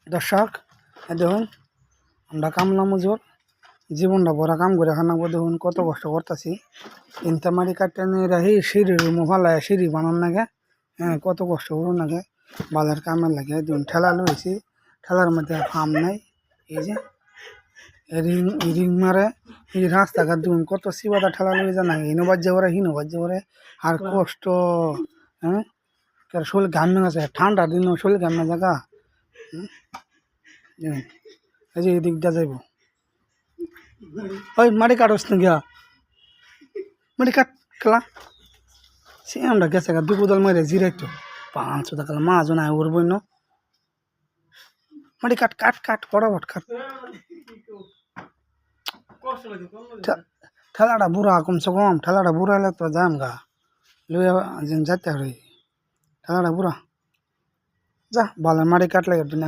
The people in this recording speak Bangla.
দর্শক দেখুন আমরা কামলা মজুর জীবনটা বড় কাম করে খানাবো দেখুন কত কষ্ট করতেছি তিনটা মাটি কাটতে নিয়ে রাখি সিঁড়ির মোহালায় সিঁড়ি বানান লাগে হ্যাঁ কত কষ্ট করুন লাগে বাজার কামের লাগে দেখুন ঠেলা লইছি ঠেলার মধ্যে ফার্ম নাই এই যে রিং রিং মারে এই রাস্তাঘাট দেখুন কত সিবাদা ঠেলা লই জানা হিনো বাজ্যে করে হিনো বাজ্যে করে আর কষ্ট হ্যাঁ শরীর ঘামে আছে ঠান্ডার দিন শরীর ঘামে জায়গা এই যে এদিক দিয়ে যাইব ওই মাটি কাটস না গিয়া মাটি কাট খেলা সে আমরা গেছে গা দুপুদল মারে জিরাইতো 500 টাকা মাছ নাই ওর বইন মাটি কাট কাট কাট ফটাফট কাট ঠেলাটা বুড়া কমসে কম ঠেলাটা বুড়া হলে তো যাম গা লইয়া যেতে হবে ঠেলাটা বুড়া যা বালের মাটি কাটলে একটু না